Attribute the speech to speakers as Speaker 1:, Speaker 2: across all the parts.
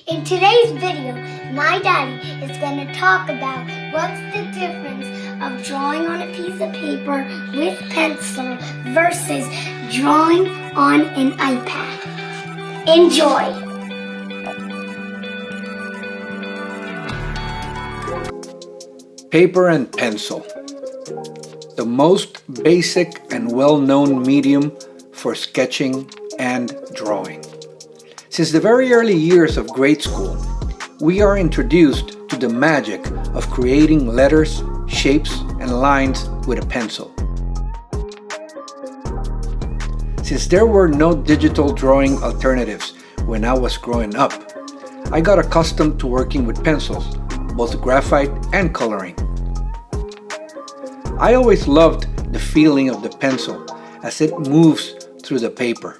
Speaker 1: In today's video, my daddy is going to talk about what's the difference of drawing on a piece of paper with pencil versus drawing on an iPad. Enjoy!
Speaker 2: Paper and pencil, the most basic and well-known medium for sketching and drawing. Since the very early years of grade school, we are introduced to the magic of creating letters, shapes, and lines with a pencil. Since there were no digital drawing alternatives when I was growing up, I got accustomed to working with pencils, both graphite and coloring. I always loved the feeling of the pencil as it moves through the paper.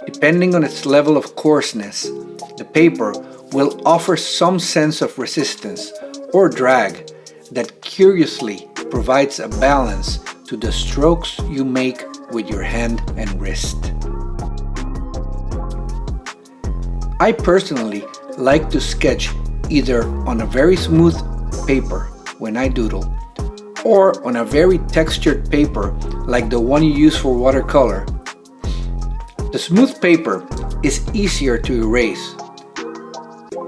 Speaker 2: Depending on its level of coarseness, the paper will offer some sense of resistance or drag that curiously provides a balance to the strokes you make with your hand and wrist. I personally like to sketch either on a very smooth paper when I doodle, or on a very textured paper like the one you use for watercolor. The smooth paper is easier to erase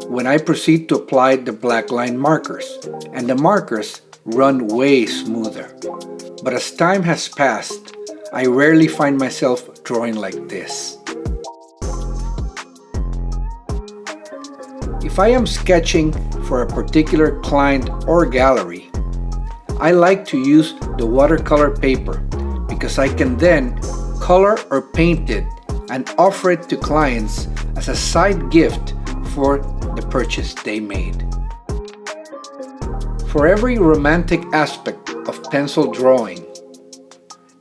Speaker 2: when I proceed to apply the black line markers, and the markers run way smoother. But as time has passed, I rarely find myself drawing like this. If I am sketching for a particular client or gallery, I like to use the watercolor paper because I can then color or paint it and offer it to clients as a side gift for the purchase they made. For every romantic aspect of pencil drawing,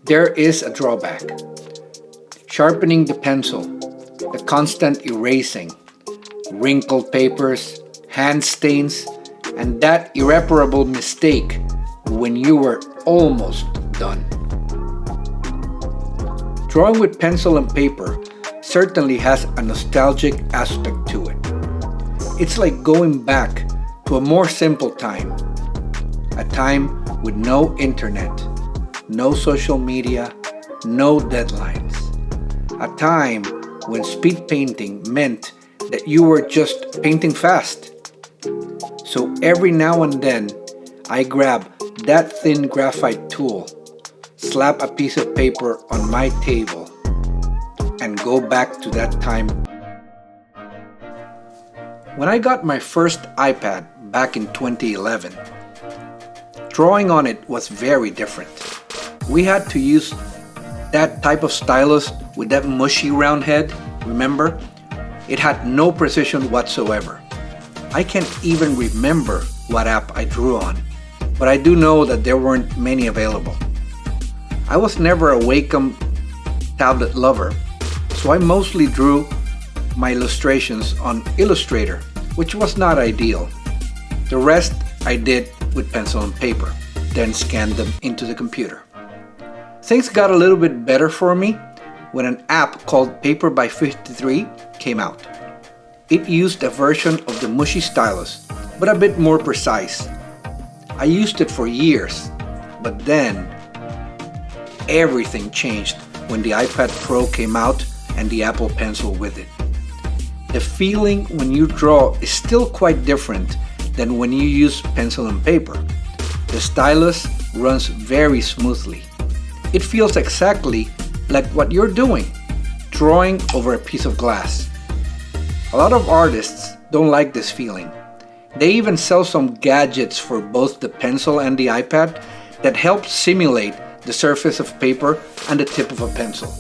Speaker 2: there is a drawback. Sharpening the pencil, the constant erasing, wrinkled papers, hand stains, and that irreparable mistake when you were almost done. Drawing with pencil and paper certainly has a nostalgic aspect to it. It's like going back to a more simple time, a time with no internet, no social media, no deadlines, a time when speed painting meant that you were just painting fast. So every now and then, I grab that thin graphite tool, slap a piece of paper on my table, and go back to that time. When I got my first iPad back in 2011, drawing on it was very different. We had to use that type of stylus with that mushy round head, remember? It had no precision whatsoever. I can't even remember what app I drew on, but I do know that there weren't many available. I was never a Wacom tablet lover, so I mostly drew my illustrations on Illustrator, which was not ideal. The rest I did with pencil and paper, then scanned them into the computer. Things got a little bit better for me when an app called Paper by 53 came out. It used a version of the mushy stylus, but a bit more precise. I used it for years, but then everything changed when the iPad Pro came out and the Apple Pencil with it. The feeling when you draw is still quite different than when you use pencil and paper. The stylus runs very smoothly. It feels exactly like what you're doing, drawing over a piece of glass. A lot of artists don't like this feeling. They even sell some gadgets for both the pencil and the iPad that help simulate the surface of paper and the tip of a pencil.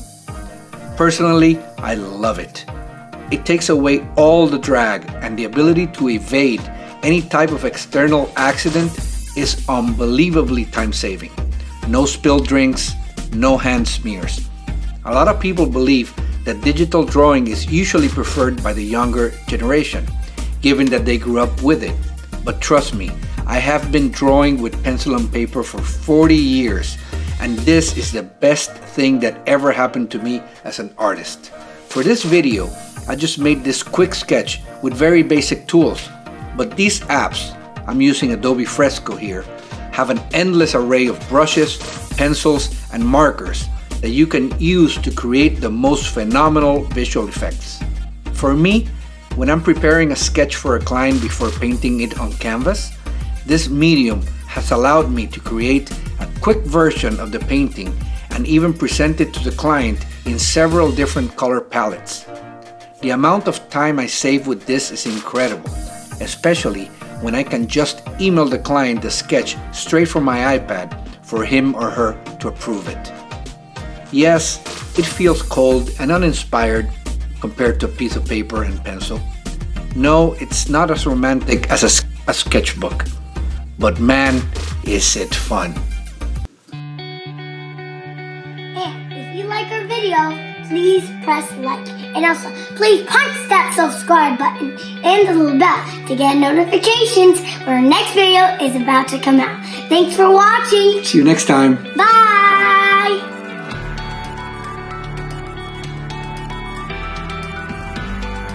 Speaker 2: Personally, I love it. It takes away all the drag, and the ability to evade any type of external accident is unbelievably time-saving. No spilled drinks, no hand smears. A lot of people believe that digital drawing is usually preferred by the younger generation, given that they grew up with it. But trust me, I have been drawing with pencil and paper for 40 years, and this is the best thing that ever happened to me as an artist. For this video, I just made this quick sketch with very basic tools. But these apps, I'm using Adobe Fresco here, have an endless array of brushes, pencils, and markers that you can use to create the most phenomenal visual effects. For me, when I'm preparing a sketch for a client before painting it on canvas, this medium has allowed me to create a quick version of the painting and even present it to the client in several different color palettes. The amount of time I save with this is incredible, especially when I can just email the client the sketch straight from my iPad for him or her to approve it. Yes, it feels cold and uninspired compared to a piece of paper and pencil. No, it's not as romantic as a sketchbook, but man, is it fun.
Speaker 1: And if you like our video, please press like. And also, please punch that subscribe button and the little bell to get notifications when our next video is about to come out. Thanks for watching.
Speaker 2: See you next time.
Speaker 1: Bye.